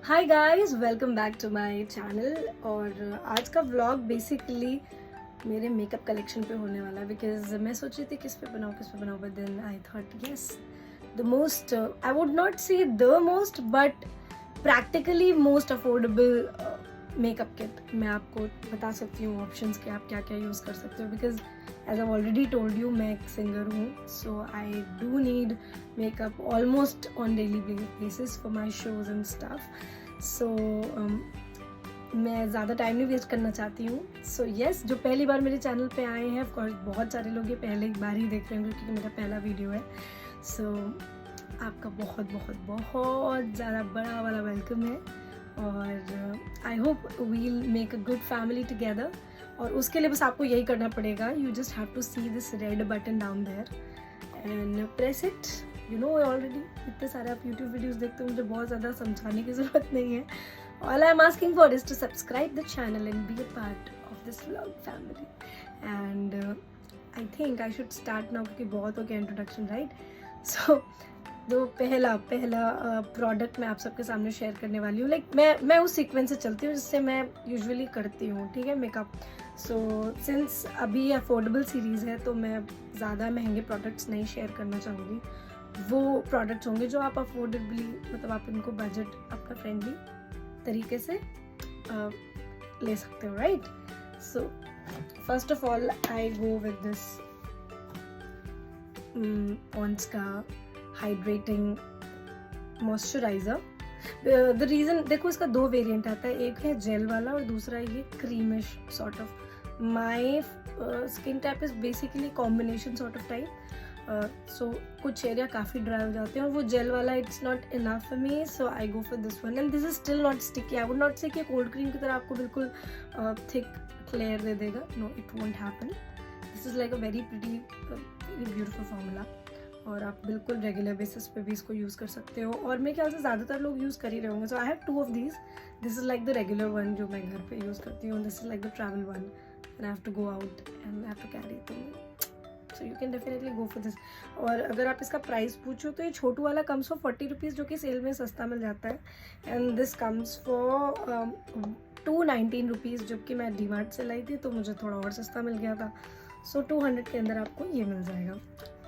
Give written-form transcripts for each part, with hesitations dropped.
Hi guys, welcome back to my channel. और आज का व्लॉग बेसिकली मेरे मेकअप कलेक्शन पे होने वाला है, बिकॉज मैं सोच रही थी किस पे बनाऊँ, but then I thought yes, the most, I would not say the most, but practically most affordable makeup kit मैं आपको बता सकती हूँ ऑप्शंस के, आप क्या क्या यूज़ कर सकते हो। Because as I already told you, मैं एक सिंगर हूँ, so I do need makeup almost on daily basis for my shows and stuff. So मैं ज़्यादा टाइम नहीं वेस्ट करना चाहती हूँ। सो येस, जो पहली बार मेरे चैनल पे आए हैं, ऑफकोर्स बहुत सारे लोग ये पहले एक बार ही देख रहे हैं क्योंकि मेरा पहला वीडियो है। सो आपका बहुत बहुत बहुत ज़्यादा बड़ा वाला वेलकम है, और I hope we'll make a good family together. और उसके लिए बस आपको यही करना पड़ेगा, you just have to see this red button down there and press it. You know already इतने सारे आप यूट्यूब वीडियोस देखते हो, मुझे बहुत ज़्यादा समझाने की ज़रूरत नहीं है। All I am asking for is to subscribe the channel and be a part of this vlog family. And I think I should start now, क्योंकि बहुत हो गया इंट्रोडक्शन, राइट? सो जो पहला प्रोडक्ट मैं आप सबके सामने शेयर करने वाली हूँ, लाइक मैं उस सीक्वेंस से चलती हूँ जिससे मैं यूजुअली करती हूँ, ठीक है, मेकअप। सो सिंस अभी अफोर्डेबल सीरीज़ है तो मैं ज़्यादा महंगे प्रोडक्ट्स नहीं शेयर करना चाहूँगी। वो प्रोडक्ट्स होंगे जो आप अफोर्डेबली, मतलब आप इनको बजट अपना फ्रेंडली तरीके से ले सकते हो, right? So first of all I go with this Pond's का हाइड्रेटिंग मॉइस्चराइज़र। द रीज़न, देखो इसका दो वेरिएंट आता है, एक है जेल वाला और दूसरा ये creamish sort of. My skin type is basically combination sort of type. So कुछ एरिया काफ़ी ड्राई हो जाते हैं और वो जेल वाला it's not enough for me, so I go for this one and this is still not sticky. I would not से कि कोल्ड क्रीम की तरह आपको बिल्कुल थिक क्लियर दे देगा, no it won't happen. This is like a very pretty beautiful formula, और आप बिल्कुल रेगुलर बेसिस पे भी इसको यूज़ कर सकते हो, और मेरे ख्याल से ज़्यादातर लोग यूज़ कर ही रहे होंगे। So I have two of these. This is like the regular one जो मैं घर पे यूज़ करती हूँ, this is like the travel one and I have to go out and I have to carry, तो you can definitely go for this. और अगर आप इसका प्राइस पूछो तो ये छोटू वाला कम्स फॉर 40 रुपीज़, जो कि सेल में सस्ता मिल जाता है, and this comes for 219 rupees, जबकि मैं डीमार्ट से लाई थी तो मुझे थोड़ा और सस्ता मिल गया था। सो 200 के अंदर आपको ये मिल जाएगा,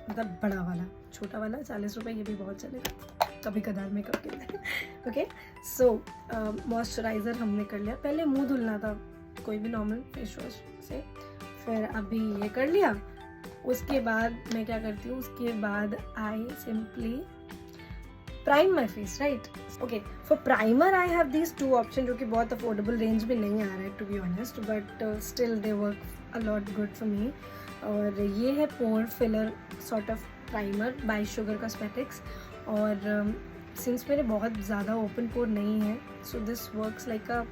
मतलब बड़ा वाला। छोटा वाला 40 रुपये, ये भी बहुत चलेगा कभी कदार मेकअप के लिए। ओके, सो मॉइस्चराइज़र हमने कर लिया। पहले मुंह धुलना था कोई भी नॉर्मल फेस वॉश से, फिर अभी ये कर लिया। उसके बाद मैं क्या करती हूँ, उसके बाद I simply prime my face, right? Okay, for primer I have these two option, जो कि बहुत अफोर्डेबल रेंज में नहीं आ रहा है to be honest, but still they work a lot good for me. और ये है pore filler sort of primer by Sugar cosmetics. और सिंस मेरे बहुत ज़्यादा ओपन पोर नहीं है, so this works like a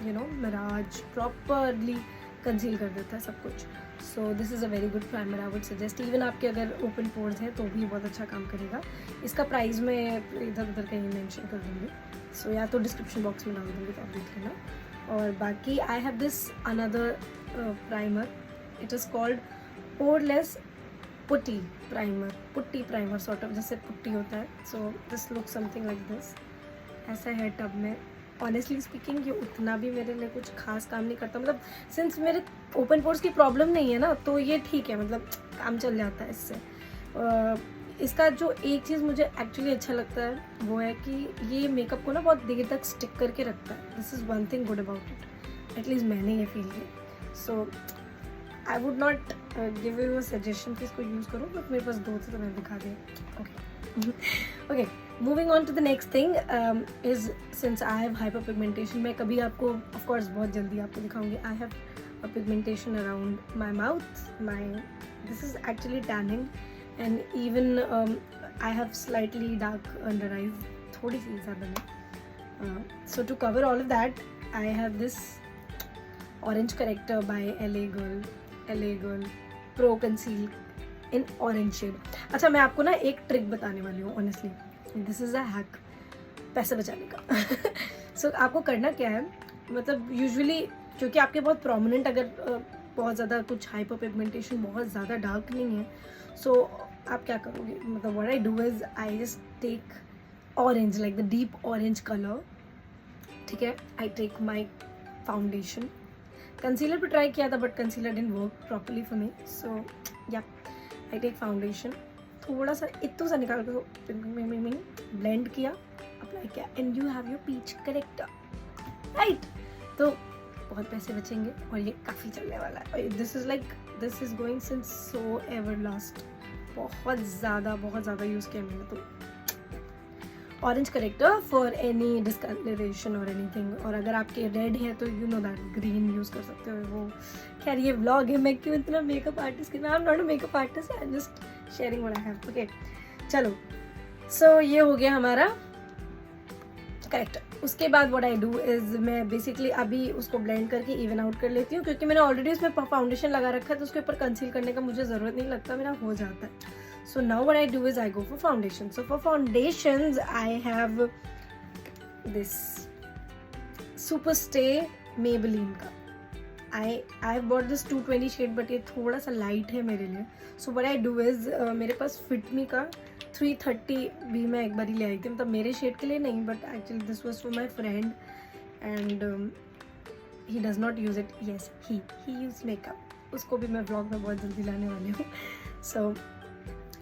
you know mirage, properly conceal कर देता है सब कुछ। So this is a very good primer, I would suggest. Even आपके अगर ओपन पोर्स हैं तो भी बहुत अच्छा काम करेगा। इसका प्राइस मैं इधर उधर कहीं मेंशन कर दूँगी, सो या तो डिस्क्रिप्शन बॉक्स में डाल दूँगी, तो आप देख लेना। और बाकी आई have this another primer, it is called poreless putty primer sort of, जैसे पुट्टी होता है। So this look something like this, ऐसा है टब में। ऑनेस्टली स्पीकिंग ये उतना भी मेरे लिए कुछ खास काम नहीं करता, मतलब सिंस मेरे ओपन पोर्स की प्रॉब्लम नहीं है ना, तो ये ठीक है, मतलब काम चल जाता है इससे। इसका जो एक चीज़ मुझे एक्चुअली अच्छा लगता है वो है कि ये मेकअप को ना बहुत देर तक स्टिक करके रखता है। This is one thing good about it, at least मैंने ये फील किया। So I would not give you a suggestion कि इसको यूज़ करो, बट मेरे पास दो थे तो मैं दिखा दी। Okay, moving on to the next thing is, since I have hyper pigmentation, मैं कभी आपको ऑफकोर्स बहुत जल्दी आपको दिखाऊंगी। I have a pigmentation around my mouth, this is actually tanning, and even I have slightly dark under eyes, थोड़ी सी ज़्यादा नहीं। So to cover all of that I have this orange corrector by LA girl pro conceal in orange shade. अच्छा, मैं आपको ना एक trick बताने वाली हूँ, honestly this is a hack पैसे बचाने का। सो आपको करना क्या है, मतलब यूजुअली क्योंकि आपके बहुत प्रोमिनेंट, अगर बहुत ज़्यादा कुछ हाइपर पिगमेंटेशन बहुत ज़्यादा डार्क नहीं है, सो आप क्या करोगे, मतलब what I do is I just take orange, like the deep orange colour, ठीक है. I take my foundation. Concealer पे ट्राई किया था but concealer didn't work properly for me. So yeah I take foundation, थोड़ा सा इतना सा निकाल के ब्लेंड किया, अप्लाई किया, and you have your peach corrector, right. तो बहुत पैसे बचेंगे और ये काफ़ी चलने वाला है. This is going since so ever last. बहुत ज़्यादा यूज़ किया मैंने. तो orange corrector for any discolouration और एनीथिंग. और अगर आपके रेड है तो you know that green use कर सकते हो. वो खैर ये व्लॉग है, मैं क्यों इतना मेकअप आर्टिस्ट की. I am not a makeup artist, I am just sharing what I have. Okay चलो. सो ये हो गया हमारा करेक्टर. उसके बाद व्हाट आई डू इज़ मैं बेसिकली अभी उसको ब्लेंड करके इवन आउट कर लेती हूँ, क्योंकि मैंने ऑलरेडी उसमें फाउंडेशन लगा रखा है तो उसके ऊपर कंसील करने का मुझे ज़रूरत नहीं लगता, मेरा हो जाता है. So now what I do is I go for foundation. So for foundations I have this Superstay Maybelline का. I bought this 220 shade but ये थोड़ा सा लाइट है मेरे लिए. So what I do is मेरे पास Fit Me का 330 भी मैं एक बार ही ले आई थी, मतलब मेरे शेड के लिए नहीं, but actually this was for my friend and he does not use it. Yes, he use makeup. उसको भी मैं vlog में बहुत जल्दी लाने वाली हूँ. So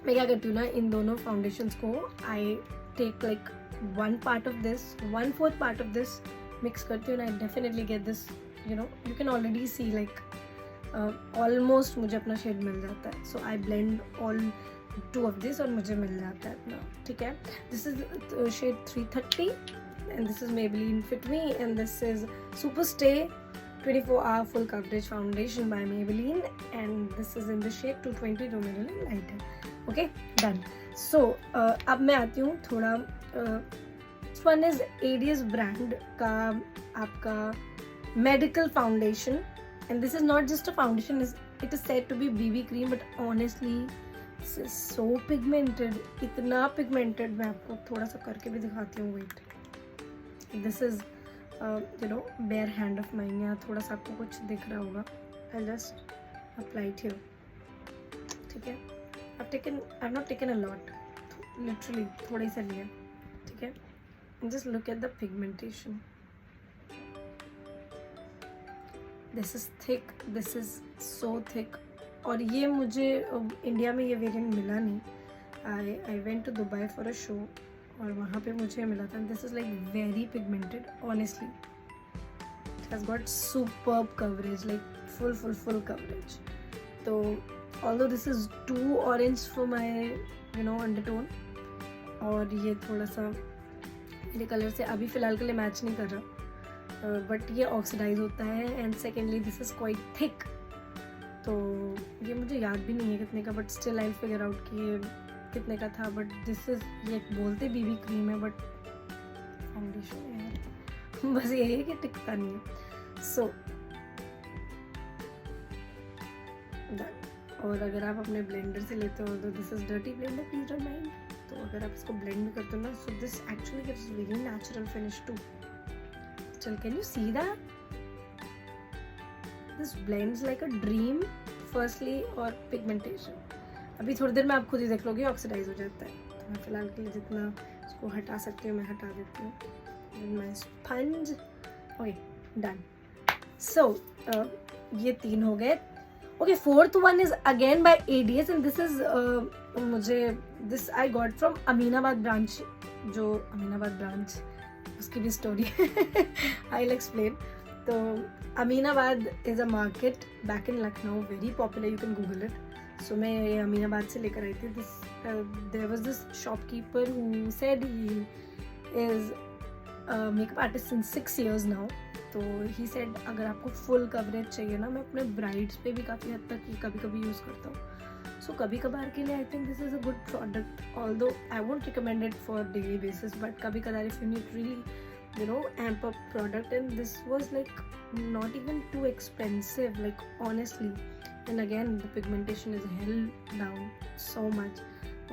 मैं क्या करती हूँ ना, इन दोनों फाउंडेशंस को I take like 1 part of this, 1/4 part of this mix करती हूँ. I definitely get this, you know, you can already see like almost मुझे अपना शेड मिल जाता है. So I blend all 2 of this और मुझे मिल जाता है अपना. ठीक है. This is shade 330 and this is Maybelline Fit Me and this is Superstay 24-hour full coverage foundation by Maybelline and this is in the shade 220 जो मेरे लिए लाइट है. Okay done. सो अब मैं आती हूँ थोड़ा. This one is ADS brand का आपका medical foundation and this is not just a foundation, it is said to be BB cream but honestly this is so pigmented, इतना पिगमेंटेड. मैं आपको थोड़ा सा करके भी दिखाती हूँ. Wait, this is you know bare hand of mine. यहाँ थोड़ा सा आपको कुछ दिख रहा होगा. I just apply it here. ठीक है. I've not taken a lot, literally थोड़ा ही सा लिया. ठीक है. Just look at the pigmentation. This is thick, this is so thick. और ये मुझे इंडिया में ये वेरिएंट मिला नहीं. I went to Dubai for a show और वहाँ पे मुझे मिला था. This is like very pigmented, honestly. It has got superb coverage, like full coverage. तो although this is too orange for my you know undertone और ये थोड़ा सा मेरे कलर से अभी फ़िलहाल के लिए मैच नहीं कर रहा, बट ये ऑक्सीडाइज होता है and secondly this is quite thick. तो ये मुझे याद भी नहीं है कितने का, but still I figure out कि ये कितने का था. बट दिस इज़, ये बोलते BB क्रीम है बट फाउंडेशन है यार. बस यही है कि टिकता नहीं है. सो और अगर आप अपने ब्लेंडर से लेते हो तो this is dirty blender, please don't mind. तो अगर आप इसको ब्लेंड भी करते हो ना, so this actually gives very natural finish too. चल, can you see that? This blends like a dream firstly. और पिगमेंटेशन अभी थोड़ी देर में आप खुद ही देख लोगे ऑक्सीडाइज हो जाता है. तो मैं फिलहाल के लिए जितना इसको हटा सकती हूँ मैं हटा देती हूँ. My sponge. Okay done. So ये 3 हो गए. Okay, 4th one is again by ADS and this is this I got from Aminabad branch. जो अमीनाबाद ब्रांच, उसकी भी स्टोरी I'll explain. तो Aminabad is a market back in Lucknow, very popular, you can Google it. So मैं ये अमीनाबाद से लेकर आई थी. There was this shopkeeper who said he is a makeup artist since 6 years now. तो he said अगर आपको full coverage चाहिए ना, मैं अपने ब्राइड्स पे भी काफ़ी हद तक कभी कभी यूज़ करता हूँ. सो कभी कभार के लिए I think this is a good product, although I won't recommend it for daily basis, but कभी कभार if you need really you know amp up product. And this was like not even too expensive, like honestly. And again the pigmentation is held down so much.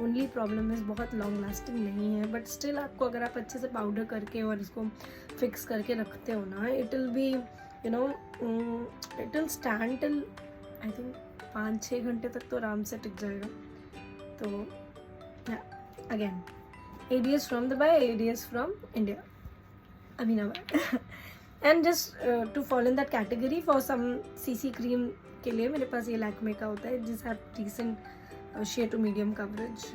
Only problem is बहुत long lasting नहीं है, but still आपको अगर आप अच्छे से powder करके और इसको फिक्स करके रखते हो ना, it will be you know it will stand till I think 5-6 घंटे तक तो आराम से टिक जाएगा. तो again ADS from Dubai, ADS from India. Aminabad. And just to follow in that category for some CC cream के लिए मेरे पास ये लैक्मे का होता है जिस have decent sheer to medium coverage.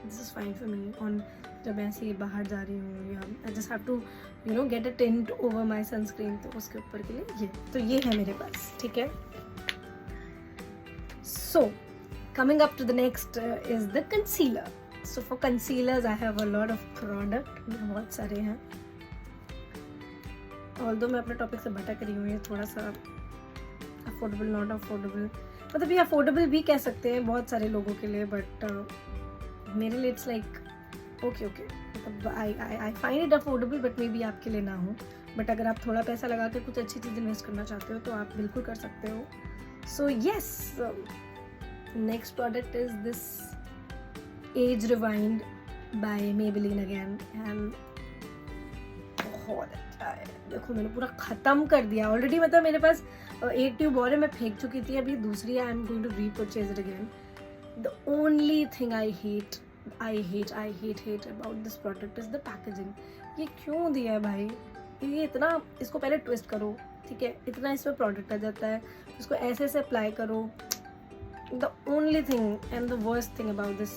This is fine for me on जब मैं ऐसे बाहर जा रही हूँ या I just have to you know get a tint over my sunscreen, तो उसके ऊपर के लिए ये तो ये है मेरे पास. ठीक है. सो coming up to the next is the concealer. So for concealers I have a lot of product, बहुत सारे हैं. Although मैं अपने टॉपिक से भटक रही हूँ, ये थोड़ा सा अफोर्डेबल नॉट अफोर्डेबल, मतलब ये अफोर्डेबल भी कह सकते हैं बहुत सारे लोगों के लिए, बट मेरे लिए इट्स लाइक ओके मतलब I find it affordable, but may be आपके लिए ना हो. बट अगर आप थोड़ा पैसा लगा के कुछ अच्छी चीज़ इन्वेस्ट करना चाहते हो तो आप बिल्कुल कर सकते हो. So yes, next product is this Age Rewind by Maybelline again. And बहुत अच्छा है. देखो मैंने पूरा ख़त्म कर दिया ऑलरेडी, मतलब मेरे पास एक ट्यूब और है, मैं फेंक चुकी थी, अभी दूसरी I am going to repurchase it again. The only thing I hate about this product is the packaging. ये क्यों दिया है भाई? ये इतना, इसको पहले ट्विस्ट करो, ठीक है, इतना इसमें प्रोडक्ट आ जाता है, इसको ऐसे ऐसे अप्लाई करो. The only thing and the worst thing about this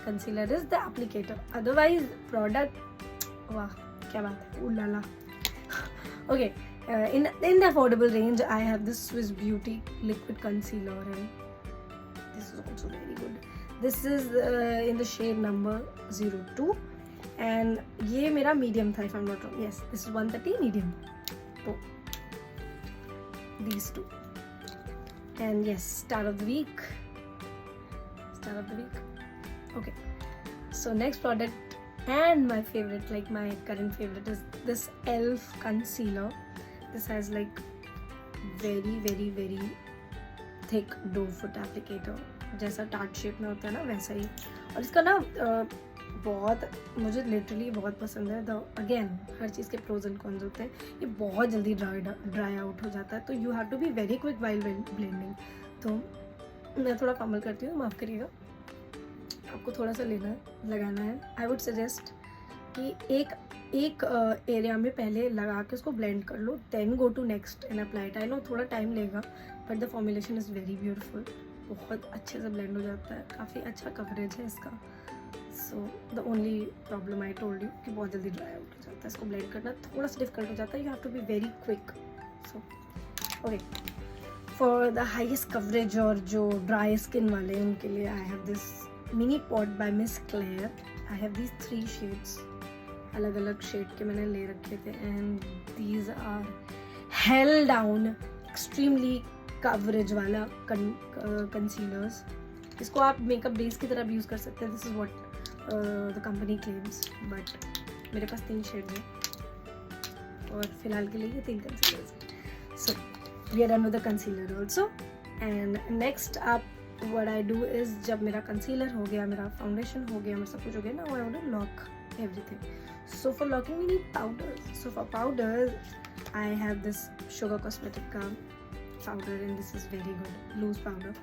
concealer is the applicator. Otherwise product, वाह क्या बात है, ooh la la. Okay, in the affordable range I have this Swiss Beauty liquid concealer and this is also very good. This is in the shade number 02 and ये मेरा medium था if I'm not wrong. Yes, this is 130 medium. So these two. And yes, star of the week. Okay, so next product and my favorite, like my current favorite, is this ELF concealer. This has like very thick doe foot applicator, जैसा tart shape में होता है ना वैसा ही. और इसका ना बहुत, मुझे लिटरली बहुत पसंद है. अगेन हर चीज़ के प्रोज एंड कॉन्स होते हैं. ये बहुत जल्दी ड्राई आउट हो जाता है, तो you have to be very quick while blending. तो मैं थोड़ा फंबल करती हूँ, माफ़ करिएगा. आपको थोड़ा सा लगाना है. आई वुड सजेस्ट कि एक एरिया में पहले लगा के उसको ब्लेंड कर लो, then go to next and apply it. I know थोड़ा टाइम लेगा, but the formulation is very beautiful. बहुत अच्छे से ब्लेंड हो जाता है, काफ़ी अच्छा कवरेज है इसका. So the only problem I told you कि बहुत जल्दी ड्राई आउट हो जाता है. इसको ब्लेंड करना थोड़ा सा डिफिकल्ट हो जाता है. You have to be very quick. So okay, for the highest coverage और जो ड्राई स्किन वाले हैं उनके लिए I have this mini pot by miss Claire. I have these 3 shades, अलग अलग शेड के मैंने ले रखे थे, एंड दीज आर हेल डाउन एक्सट्रीमली कवरेज वाला कंसीलर्स. इसको आप मेकअप बेस की तरह भी यूज़ कर सकते हैं. This is what the company claims, but मेरे पास 3 शेड हैं और फिलहाल के लिए ये 3 कंसीलर्स हैं. So we are done with the concealer also. And next आप व्हाट आई डू इज़, जब मेरा कंसीलर हो गया, मेरा फाउंडेशन हो गया, मेरा सब कुछ हो गया ना, I want to lock everything. So for locking we need powders. So for powders I have this Sugar Cosmetic का powder and this is very good, loose powder,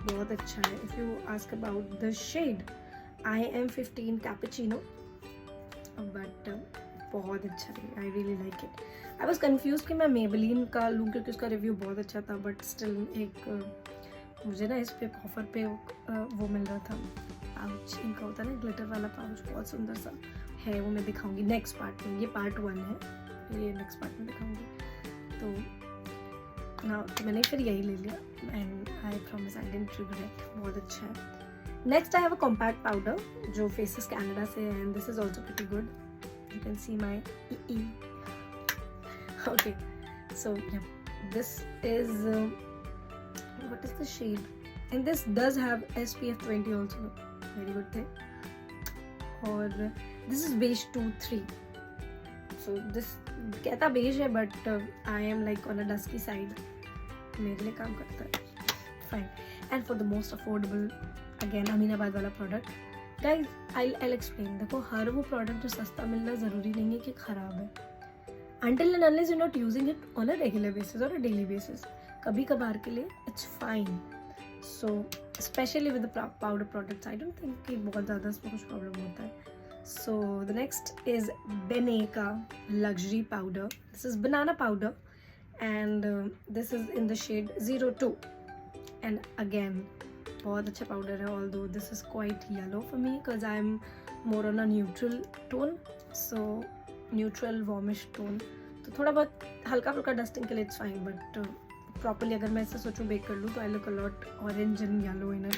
बहुत अच्छा है. If you ask about the shade, I am 15 Cappuccino, but बहुत अच्छा है. I really like it. I was confused कि मैं Maybelline का लूँ क्योंकि उसका रिव्यू बहुत अच्छा था, बट स्टिल एक मुझे ना इस पे ऑफर पे वो मिल रहा था पाउच. इनका होता है ना ग्लिटर वाला पाउच, बहुत सुंदर सा है. वो मैं दिखाऊंगी नेक्स्ट पार्ट में. ये पार्ट 1 है, ये नेक्स्ट पार्ट में दिखाऊंगी. तो ना मैंने फिर यही ले लिया and I promise I didn't regret. बहुत अच्छा है. Next I have a compact powder जो फेसेस कैनेडा से है, and this is also pretty good. You can see my E. Okay, so this is what is the shade, and this does have SPF 20 also, very good thing. और this is beige 23, so this कहता beige है, but I am like on a dusky side. मेरे लिए काम करता है. Fine. And for the most affordable, again Aminabad वाला product, guys I'll explain. देखो हर वो product जो सस्ता मिलना ज़रूरी नहीं है कि ख़राब है. Until and unless you're not using it on a regular basis or a daily basis, कभी कभार के लिए it's fine. So especially with the powder products, I don't think कि बहुत ज़्यादा इसमें कुछ प्रॉब्लम होता है. So the next is Bene का luxury powder. This is banana powder and this is in the shade 02. And again बहुत अच्छा powder है, although this is quite yellow for me because I'm more on a neutral tone. So neutral warmish tone. तो थोड़ा बहुत हल्का फुल्का dusting के लिए इट्स फाइन, बट प्रॉपरली अगर मैं ऐसे सोचूं बेक कर लूँ तो I look a lot orange and yellow in it.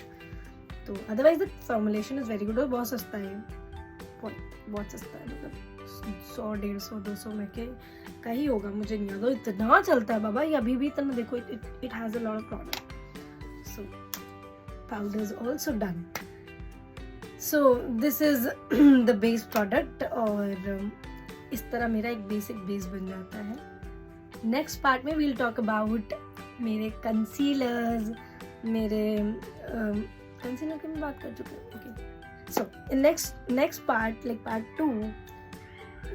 तो otherwise the formulation is very good और बहुत सस्ता है, बहुत सस्ता है, मतलब 100, 150, 200 में के का ही होगा, मुझे नहीं याद. इतना चलता है बाबा ये अभी भी इतना. देखो it has a lot of product. So powder is also done. So this is the base product और इस तरह मेरा एक बेसिक बेस बन जाता है. नेक्स्ट पार्ट में वील टॉक अबाउट मेरे कंसीलर्स, मेरे कंसीलर की मैं बात कर चुकी हूँ. Okay, so next part like part 2,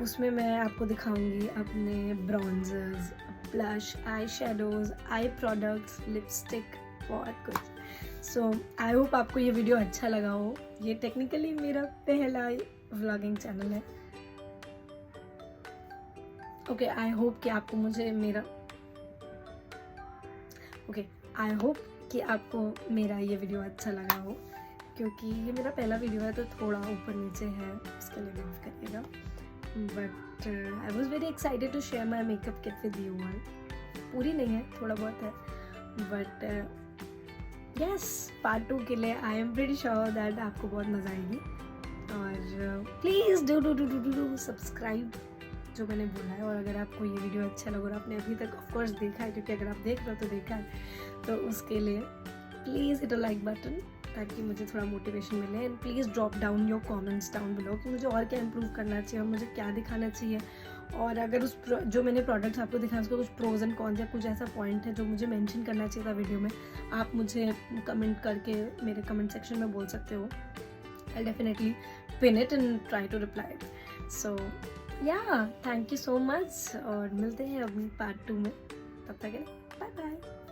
उसमें मैं आपको दिखाऊंगी अपने ब्रॉन्जर्स, ब्लश, आई शेडोज, आई प्रोडक्ट्स, लिपस्टिक, बहुत कुछ. सो आई होप आपको ये वीडियो अच्छा लगा हो. ये टेक्निकली मेरा पहला व्लॉगिंग चैनल है. ओके, आई होप कि आपको मेरा ये वीडियो अच्छा लगा हो, क्योंकि ये मेरा पहला वीडियो है तो थोड़ा ऊपर नीचे है, उसके लिए माफ़ करिएगा. But I was very excited to share my makeup kit with you all. पूरी नहीं है, थोड़ा बहुत है, बट यस, पार्ट 2 के लिए I am pretty sure that आपको बहुत मज़ा आएगी. और प्लीज़ डू सब्सक्राइब जो मैंने बोला है. और अगर आपको ये वीडियो अच्छा लगा और आपने अभी तक ऑफकोर्स देखा है, क्योंकि अगर आप देख रहे हो तो देखा है, तो उसके लिए please hit a like button ताकि मुझे थोड़ा मोटिवेशन मिले. And please drop down your comments down below कि मुझे और क्या इंप्रूव करना चाहिए और मुझे क्या दिखाना चाहिए. और अगर जो मैंने प्रोडक्ट्स आपको दिखाए उसका कुछ प्रोज एंड कॉन्स या कुछ ऐसा पॉइंट है जो मुझे मेंशन करना चाहिए था वीडियो में, आप मुझे कमेंट करके मेरे कमेंट सेक्शन में बोल सकते हो. I definitely pin it and try to reply. So yeah thank you so much और मिलते हैं अपनी पार्ट 2 में. तब तक बाय बाय.